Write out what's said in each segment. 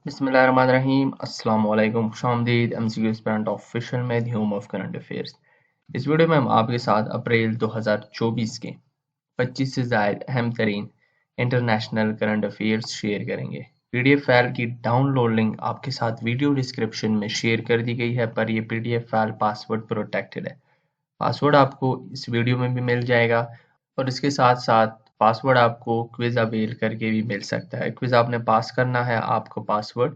बिस्मिल्लाहिर्रहमानिर्रहीम अस्सलाम वालेकुम खुशामदीद एमसीक्यू एस्पिरेंट ऑफिशियल में the home of current affairs. इस वीडियो में हम आपके साथ अप्रैल 2024 के 25 से ज़ायद अहम तरीन इंटरनेशनल करंट अफेयर्स शेयर करेंगे। पीडीएफ फाइल की डाउनलोड लिंक आपके साथ वीडियो डिस्क्रिप्शन में शेयर कर दी गई है, पर यह पीडीएफ फाइल पासवर्ड प्रोटेक्टेड है। पासवर्ड आपको इस वीडियो में भी मिल जाएगा और इसके साथ साथ पासवर्ड आपको क्विज अवेल करके भी मिल सकता है। क्विज आपने पास करना है, आपको पासवर्ड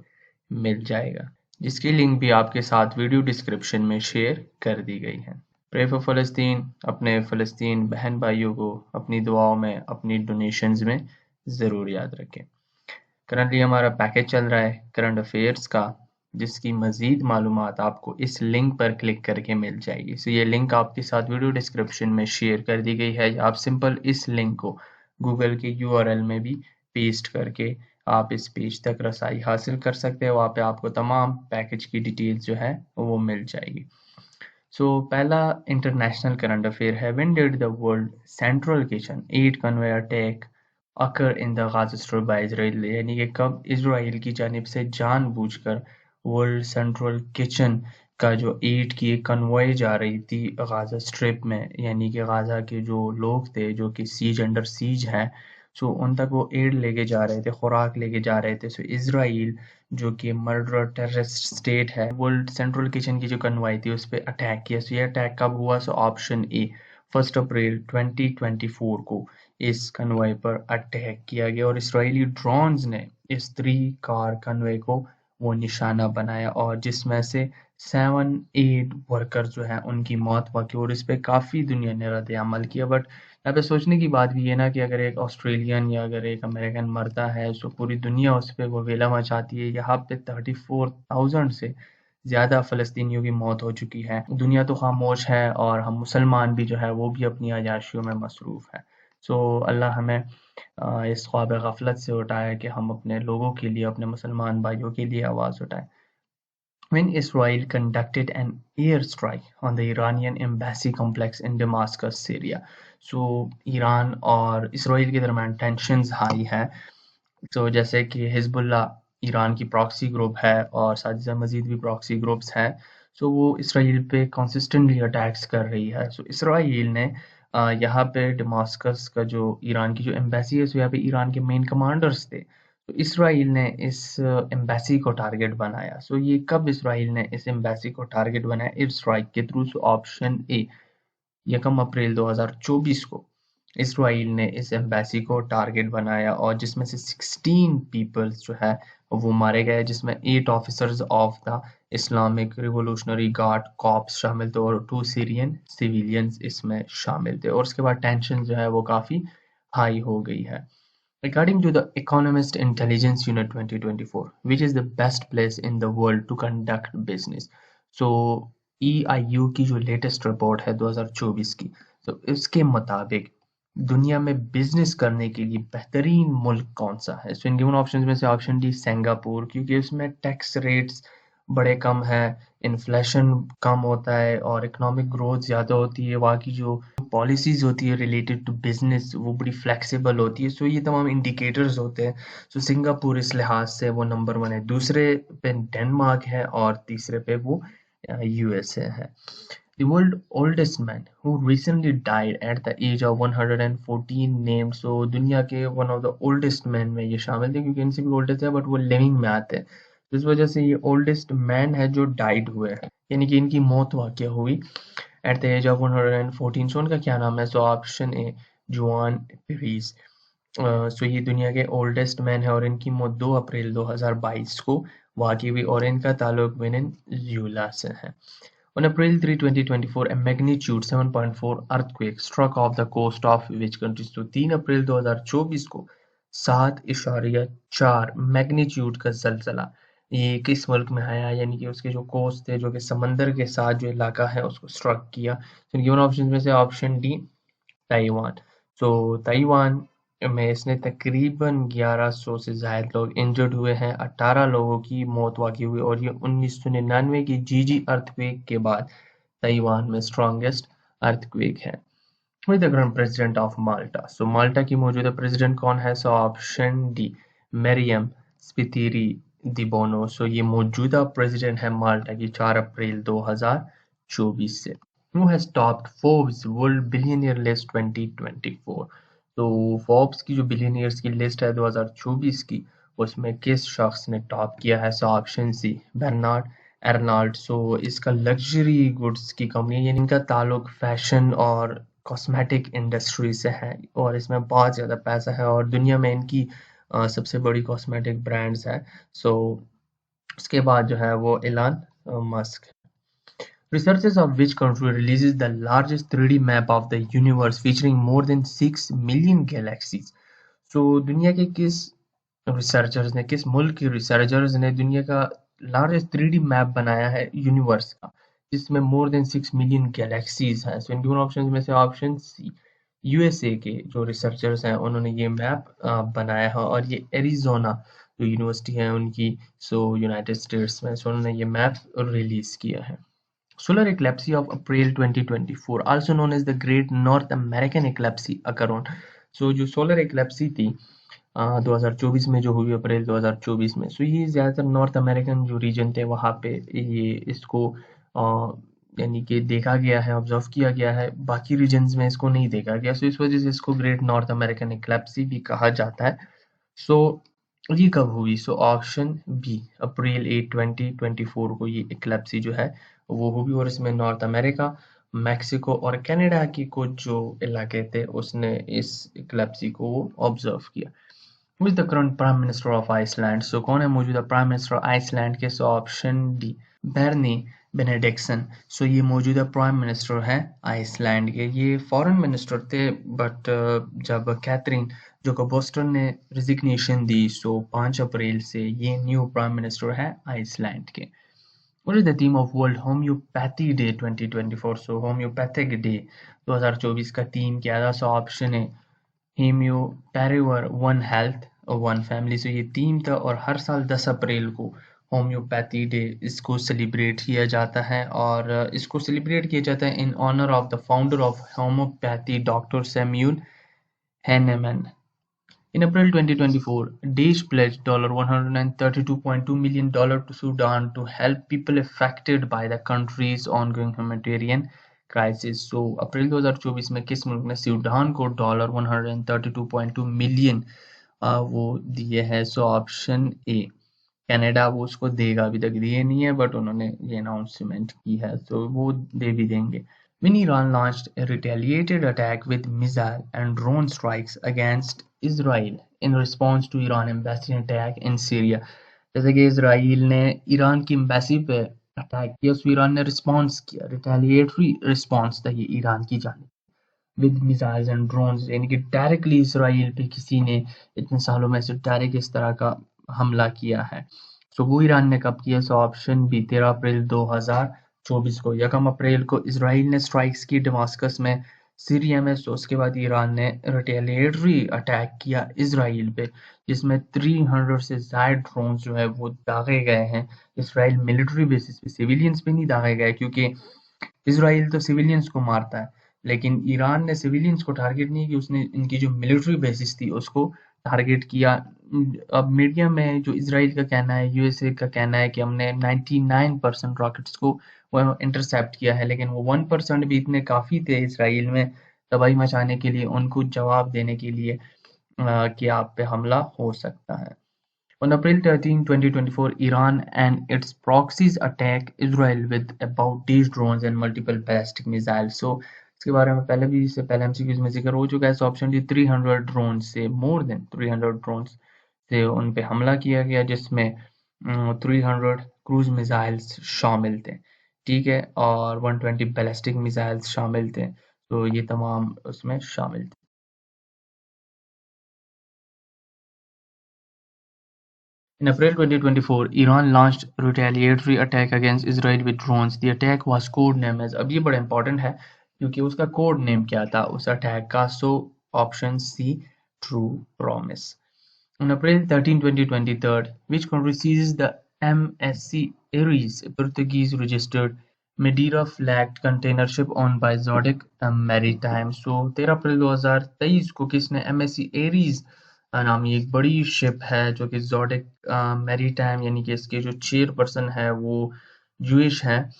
मिल जाएगा, जिसकी लिंक भी आपके साथ वीडियो डिस्क्रिप्शन में शेयर कर दी गई है। प्रे फॉर फ़लस्तीन। अपने फ़लस्तीन बहन भाइयों को अपनी दुआओं में, अपनी डोनेशंस में ज़रूर याद रखें। करंटली हमारा पैकेज चल रहा है करंट अफेयर्स का, जिसकी मज़ीद मालूमात आपको इस लिंक पर क्लिक करके मिल जाएगी। सो ये लिंक आपके साथ वीडियो डिस्क्रिप्शन में शेयर कर दी गई है। आप सिंपल इस लिंक को गूगल के यूआरएल में भी पेस्ट करके आप इस पेज तक रसाई हासिल कर सकते हो। वहाँ पे आपको तमाम पैकेज की डिटेल्स जो है वो मिल जाएगी। सो पहला इंटरनेशनल करंट अफेयर है, when did the World Central Kitchen aid convoy attack occur in the Gaza Strip by Israel, यानी कि कब इजराइल की जानिब से जानबूझकर वर्ल्ड सेंट्रल किचन का जो एड की एक कन्वॉय जा रही थी गाजा स्ट्रिप में, यानी कि गाजा के जो लोग थे जो कि सीज अंडर सीज हैं, सो उन तक वो एड लेके जा रहे थे, खुराक लेके जा रहे थे। सो इजराइल जो कि मर्डर टेररिस्ट स्टेट है, वर्ल्ड सेंट्रल किचन की जो कन्वॉय थी उस पर अटैक किया। सो ये अटैक कब हुआ? सो ऑप्शन ए, 1 अप्रैल 2024 को इस कन्वॉय पर अटैक किया गया और इसराइली ड्रोन्स ने इस 3 कार कन्वॉय को वो निशाना बनाया और जिसमें से 7-8 वर्कर जो हैं उनकी मौत हुई और इस पे काफ़ी दुनिया ने रद्द अमल किया। बट यहाँ पे सोचने की बात भी है ना कि अगर एक ऑस्ट्रेलियन या अगर एक अमेरिकन मरता है तो पूरी दुनिया उस पर वो वेला मचाती है। यहाँ पे 34,000 से ज़्यादा फ़लस्तीनियों की मौत हो चुकी है। दुनिया तो खामोश है और हम मुसलमान भी जो है वो भी अपनी अयाशियों में मसरूफ़ हैं। सो अल्लाह हमें इस ख्वाब गफलत से उठाए कि हम अपने लोगों के लिए, अपने मुसलमान भाइयों के लिए आवाज़ उठाएं। When Israel conducted an airstrike on the Iranian embassy complex in Damascus, Syria. So Iran और इसराइल के दरमियान टेंशन्स हाई है। तो जैसे कि हिजबुल्लाह ईरान की प्रॉक्सी ग्रुप है और साथ ही मज़ीद भी प्रॉक्सी ग्रुप्स हैं। सो वो इसराइल पे कंसिस्टेंटली अटैक्स कर रही है। सो इसराइल ने यहाँ पे दमास्कस का जो ईरान की जो एम्बेसी है, सो यहाँ पे ईरान के मेन कमांडर्स थे। तो इसराइल ने इस एम्बेसी को टारगेट बनाया। सो ये कब इसराइल ने इस एम्बेसी को टारगेट बनाया? एयर स्ट्राइक के थ्रू। सो ऑप्शन ए, 1 अप्रैल 2024 को इसराइल ने इस एम्बेसी को टारगेट बनाया और जिसमें से 16 पीपल्स जो है वो मारे गए, जिसमें 8 officers of the Islamic revolutionary guard corps शामिल थे और 2 सीरियन सिविलियंस इसमें शामिल थे। और उसके बाद टेंशन जो है वो काफ़ी हाई हो गई है। According to the Economist Intelligence Unit 2024, which is the best place in the world to conduct business. So EIU की जो लेटेस्ट रिपोर्ट है 2024 की, तो इसके मुताबिक दुनिया में बिजनेस करने के लिए बेहतरीन मुल्क कौन सा है? सो इन गिवन ऑप्शंस में से ऑप्शन डी सिंगापुर, क्योंकि उसमें टैक्स रेट्स बड़े कम है, इन्फ्लेशन कम होता है और इकोनॉमिक ग्रोथ ज़्यादा होती है। वहाँ की जो पॉलिसीज़ होती है रिलेटेड टू बिजनेस वो बड़ी फ्लेक्सिबल होती है। सो ये तमाम इंडिकेटर्स होते हैं। सो सिंगापुर इस लिहाज से वो नंबर 1 है, दूसरे पे डेनमार्क है और तीसरे पे वो यूएसए है। The world oldest man who recently died at the age of 114 named, so दुनिया के one of the oldest men में ये शामिल थे, क्योंकि इनसे भी oldest है बट वो living में आते हैं। तो इस वजह से ये oldest man है जो died हुए हैं, यानी कि इनकी मौत वाक़या हुई at the age of 114। सो उनका क्या नाम है? सो ऑप्शन ए, जुआन पेरीज। सो ये दुनिया के ओल्डेस्ट मैन है और इनकी मौत 2 अप्रैल 2022 को वाक़ई हुई और इनका ताल्लुक वेनेजुएला से है। On April 3, 2024, a magnitude 7.4 earthquake struck off the coast of which country? तो 3 अप्रैल 2024 को 7.4 मैग्नीट्यूड का जलजला ये किस मुल्क में आया, यानी कि उसके जो कोस्ट थे, जो कि समंदर के साथ जो इलाका है उसको स्ट्रक किया। तो गिवन ऑप्शन में से ऑप्शन डी, ताइवान। सो ताइवान में इसने तकरीबन 1100 से ज़ायद लोग इंजर्ड हुए हैं, 18 लोगों की मौत वाक़ई हुई और ये 1999 की जीजी अर्थक्वेक के बाद ताइवान में स्ट्रॉन्गेस्ट अर्थक्वेक है। Who is the current president of Malta? सो माल्टा की मौजूदा प्रेसिडेंट कौन है? सो ऑप्शन डी, मरियम स्पितिरी दी बोनो। सो ये मौजूदा प्रेसिडेंट है माल्टा की 4 अप्रैल 2024 से। Who has topped Forbes World Billionaire List 2024? तो फोर्ब्स की जो बिलियनियर्स की लिस्ट है 2024 की, उसमें किस शख्स ने टॉप किया है? सो ऑप्शन सी बर्नार्ड एर्नॉल्ड। सो इसका लग्जरी गुड्स की कंपनी है, यानी इनका ताल्लुक फैशन और कॉस्मेटिक इंडस्ट्री से है और इसमें बहुत ज़्यादा पैसा है और दुनिया में इनकी सबसे बड़ी कॉस्मेटिक ब्रांड्स है। सो उसके बाद जो है वो Elon Musk. Researchers of which country releases the largest 3D map of the universe featuring more than 6 million galaxies? So दुनिया के किस रिसर्चर्स ने, किस मुल्क के रिसर्चर्स ने दुनिया का लार्जेस्ट 3D मैप बनाया है यूनिवर्स का, जिसमें मोर देन 6 मिलियन गैलेक्सीज हैं? सो इन दोनों ऑप्शन में से ऑप्शन सी यूएसए के जो रिसर्चर्स हैं उन्होंने ये मैप बनाया है और ये एरिजोना जो यूनिवर्सिटी है उनकी, सो यूनाइटेड स्टेट्स में, सो उन्होंने ये मैप रिलीज किया है। Solar eclipse of April 2024, also known as the Great North American Eclipse, occur on। So जो सोलर एक्लेप्सी थी 2024 में जो हुई अप्रैल 2024 में, सो ये ज़्यादातर नॉर्थ अमेरिकन जो रीजन थे वहाँ पे ये इसको यानी कि देखा गया है, ऑब्जर्व किया गया है, बाकी रीजन्स में इसको नहीं देखा गया, सो इस वजह से इसको ग्रेट नॉर्थ अमेरिकन एक्लेप्सी भी कहा जाता है। सो ये कब हुई? सो ऑप्शन बी अप्रैल 8 2024 को ये एक्लेप्सी जो है वो हुई और इसमें नॉर्थ अमेरिका, मैक्सिको और कनाडा की कुछ जो इलाके थे उसने इस एक्लेप्सी को ऑब्जर्व किया। Who is the current Prime Minister of Iceland? सो कौन है मौजूदा प्राइम मिनिस्टर आइसलैंड के? So option D बेरनी बेनेडिक्सन। सो ये मौजूदा प्राइम मिनिस्टर हैं आइसलैंड के। ये फॉरेन मिनिस्टर थे बट जब कैथरीन जोकोबोस्टर ने रिजिग्नेशन दी, सो 5 अप्रैल से ये न्यू प्राइम मिनिस्टर है आइसलैंड के। What is the theme of World Homeopathy Day 2024? So homeopathic day 2024 का थीम क्या था? सो ऑप्शन है हेम्योपैरिवर वन हेल्थ वन फैमिली। से ये थीम था और हर साल 10 अप्रैल को होम्योपैथी डे इसको सेलिब्रेट किया जाता है और इसको सेलिब्रेट किया जाता है in honour of the founder of homeopathy doctor Samuel Hahnemann. In April 2024, Daesh pledged $132.2 million to Sudan to help people affected by the country's ongoing humanitarian crisis. So, अप्रैल 2024 में किस मुल्क ने सूडान को $132.2 मिलियन वो दिए हैं? सो ऑप्शन ए कनाडा, वो उसको देगा, अभी तक दिए नहीं है बट उन्होंने ये अनाउंसमेंट की है, तो वो दे भी देंगे। When Iran launched a retaliated attack with missile and drone strikes against Israel in response to Iran embassy attack in Syria। जैसे कि इसराइल ने ईरान की एम्बेसी पे अटैक किया, उसको ईरान ने रिस्पॉन्स किया, रिटेलिएटरी रिस्पॉन्स था ये ईरान की जानिब विद मिसाइल्स एंड ड्रोन्स, यानी कि डायरेक्टली इसराइल पे किसी ने इतने सालों में से डायरेक्ट इस तरह का हमला किया है। सो वो ईरान ने कब किया? सो ऑप्शन बी 13 अप्रैल 2024 को। यकम अप्रैल को इसराइल ने स्ट्राइक्स की दमास्कस में, सीरिया में। सो उसके बाद ईरान ने रिटेलिएटरी अटैक किया इसराइल पे, जिसमें 300 से ज़ायद ड्रोन्स जो है वो दागे गए हैं इसराइल मिलिट्री बेसिस पे, सिविलियंस पे नहीं दागे गए, क्योंकि इसराइल तो सिविलियंस को मारता है, लेकिन ईरान ने सिविलियंस को टारगेट नहीं किया, उसने इनकी जो मिलिट्री बेसिस थी उसको टारगेट किया। अब मीडिया में जो इसराइल का कहना है, यूएसए का कहना है कि हमने 99% रॉकेट्स को वो इंटरसेप्ट किया है, लेकिन वो 1% भी इतने काफ़ी थे इसराइल में तबाही मचाने के लिए, उनको जवाब देने के लिए कि आप पे हमला हो सकता है। On April 13, 2024, Iran and its proxies attack Israel with about 10 drones and multiple ballistic missiles. So इसके बारे में पहले भी, इससे पहले एमसीक्यूज में जिक्र हो चुका है। सो ऑप्शन डी 300 ड्रोन से, मोर देन 300 ड्रोन से उन पे हमला किया गया, जिसमें 300 क्रूज मिसाइल्स शामिल थे, ठीक है, और 120 बैलिस्टिक मिसाइल्स शामिल थे। तो ये तमाम उसमें शामिल थे। In April 2024, Iran launched retaliatory attack against Israel with drones. The attack was codenamed as, अब ये बड़ा इंपॉर्टेंट है क्योंकि उसका कोड नेम क्या था उस अटैक का? So option C True Promise. On April 13, 2023, which country seizes the MSC Ares, a Portuguese registered Madeira flagged container ship owned by Zodiac Maritime? So 13 अप्रैल 2023 को किसने MSC Ares नामी एक बड़ी शिप है जो कि ज़ोडिक मैरीटाइम, यानी कि इसके जो चेयरपर्सन है वो जूइश हैं,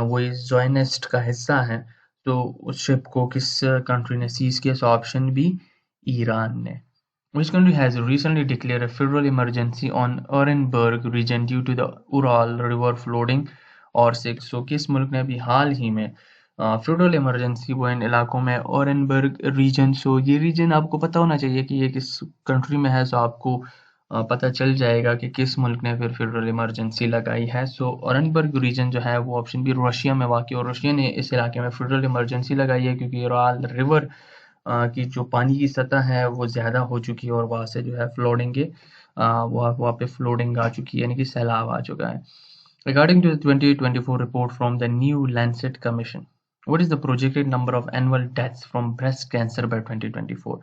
वो इस ज़ायनिस्ट का हिस्सा हैं। तो उस शिप को किस कंट्री ने सीज़ किया? सो ऑप्शन बी, ईरान ने। Which country has recently declared a federal emergency on Orenburg region due to the Ural River flooding और सिक्स? सो किस मुल्क ने अभी हाल ही में फेडरल इमरजेंसी वो इन इलाकों में ओरेनबर्ग रीजन? सो ये रीजन आपको पता होना चाहिए कि ये किस कंट्री में है, सो आपको पता चल जाएगा कि किस मुल्क ने फिर फेडरल इमरजेंसी लगाई है। सो ओरेनबर्ग रीजन जो है वो ऑप्शन बी रशिया में वाक़, और रशिया ने इस इलाके में फेडरल इमरजेंसी लगाई है क्योंकि उराल रिवर की जो पानी की सतह है वो ज़्यादा हो चुकी है और वहाँ से जो है फ्लोडिंग के वहाँ पे फ्लोडिंग आ चुकी है, यानी कि सैलाब आ चुका है। According to the 2024 report from the New Lancet Commission, what is the projected number of annual deaths from breast cancer by 2024?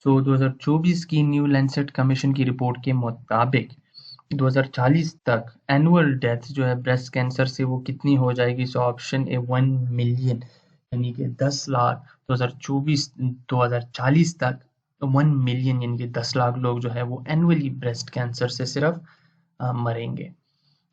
So 2024 की न्यू लैंसेट कमीशन की रिपोर्ट के मुताबिक 2040 तक एनुअल डेथ जो है ब्रेस्ट कैंसर से वो कितनी हो जाएगी? सो ऑप्शन ए 1 मिलियन, यानी कि 10 लाख। 2040 तक 1 मिलियन यानी कि 10 लाख लोग जो है वो एनुअली ब्रेस्ट कैंसर से सिर्फ मरेंगे।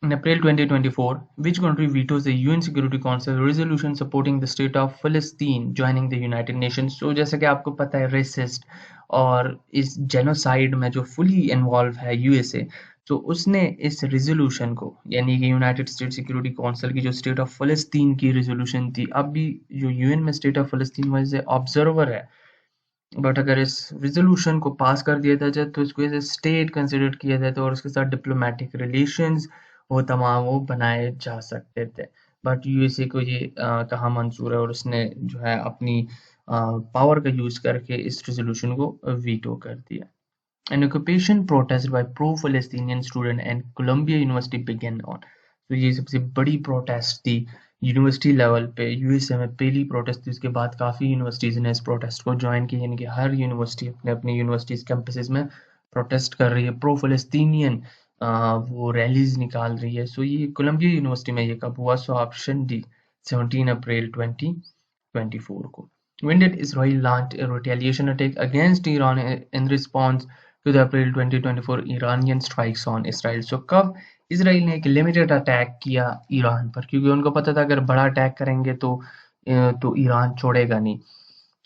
In April 2024, which country vetoes the UN Security Council resolution supporting the state of Palestine joining the United Nations? So जैसा कि आपको पता है रेसिस्ट और इस जेनोसाइड में जो फुली इन्वॉल्व है यूएसए, तो उसने इस रेजोल्यूशन को, यानी कि यूनाइटेड स्टेट सिक्योरिटी काउंसिल की जो स्टेट ऑफ फलस्तीन की रेजोल्यूशन थी, अब भी जो यूएन में स्टेट ऑफ फलस्तीन वैसे ऑब्जर्वर है, बट अगर इस रेजोल्यूशन को पास कर दिया जाए तो इसको एज ए स्टेट कंसिडर किया जाता है और उसके साथ डिप्लोमेटिक रिलेशंस वो तमाम वो बनाए जा सकते थे। बट यूएसए को ये कहाँ मंजूर है और उसने जो है अपनी पावर का यूज करके इस रेजोल्यूशन को वीटो कर दिया। An occupation protest by pro-Palestinian student and Columbia University began on। तो ये सबसे बड़ी प्रोटेस्ट थी यूनिवर्सिटी लेवल पे, यूएसए में पहली प्रोटेस्ट थी। उसके बाद काफ़ी यूनिवर्सिटीज़ ने इस प्रोटेस्ट को ज्वाइन किया, यानी कि हर यूनिवर्सिटी अपने अपने यूनिवर्सिटीज़ कैंपसेस में प्रोटेस्ट कर रही है, प्रो फलस्तीनियन वो रैलीज निकाल रही है। सो ये कोलंबिया यूनिवर्सिटी में ये कब हुआ? सो ऑप्शन डी, 17 अप्रैल 2024 को। When did Israel launch a retaliation attack against Iran in response to the April 2024 Iranian strikes on Israel? So कब इसराइल ने एक लिमिटेड अटैक किया ईरान पर, क्योंकि उनको पता था अगर बड़ा अटैक करेंगे तो ईरान छोड़ेगा नहीं।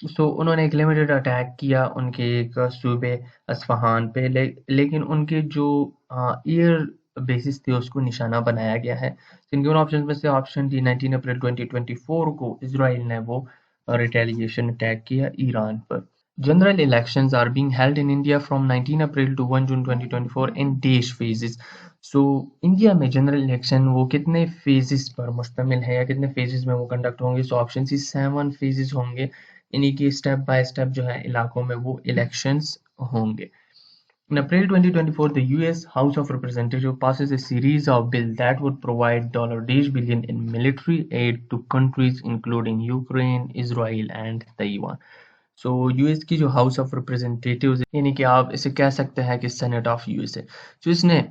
सो उन्होंने एक लिमिटेड अटैक किया उनके एक सूबे अस्फहान पे, लेकिन उनके जो एयर बेसिस थे उसको निशाना बनाया गया है। इनके उन ऑप्शन में से ऑप्शन डी, 19 अप्रैल 2024 को इसराइल ने वो रिटेलिएशन अटैक किया ईरान पर। General elections are being held in India from 19 April to 1 June 2024 in days phases। So India में जनरल इलेक्शन वो कितने फेजेस पर मुश्तमिल है या कितने फेजेस में वो कंडक्ट होंगे? सो ऑप्शन सी 7 फेजेस होंगे, यानी कि स्टेप बाय स्टेप जो है इलाकों में वो इलेक्शंस होंगे। In April 2024, the US House of Representatives passes a series of bills that would provide $10 billion in military aid to countries including Ukraine, Israel and Taiwan। So US की जो house of representatives, यानी कि आप इसे कह सकते हैं कि सेनेट ऑफ यूएस है, जो इसने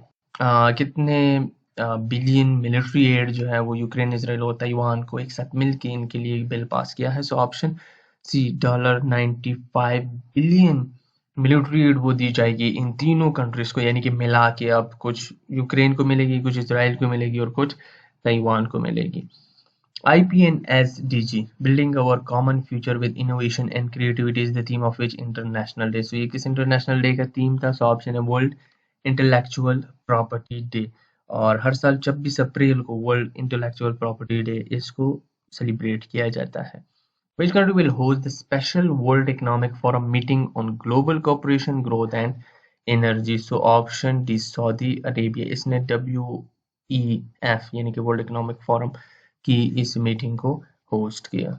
कितने बिलियन मिलिट्री एड जो है वो यूक्रेन, इसराइल और ताइवान को एक साथ मिलके इनके लिए बिल पास किया है। So option C, $95 billion military aid वो दी जाएगी इन तीनों कंट्रीज को, यानी कि मिला के अब कुछ यूक्रेन को मिलेगी, कुछ इसराइल को मिलेगी और कुछ ताइवान को मिलेगी। IPN SDG, Building Our Common Future with Innovation and Creativity is the theme of which international day? So ये किस इंटरनेशनल डे का थीम था? सो ऑप्शन है वर्ल्ड इंटेलेक्चुअल प्रॉपर्टी डे, और हर साल 26 अप्रैल को वर्ल्ड इंटेलेक्चुअल प्रॉपर्टी डे इसको celebrate किया जाता है। Which country will host the special World Economic Forum meeting on global cooperation, growth and energy? So option D, Saudi Arabia. इसने WEF यानी कि वर्ल्ड इकोनॉमिक फोरम की इस मीटिंग को होस्ट किया।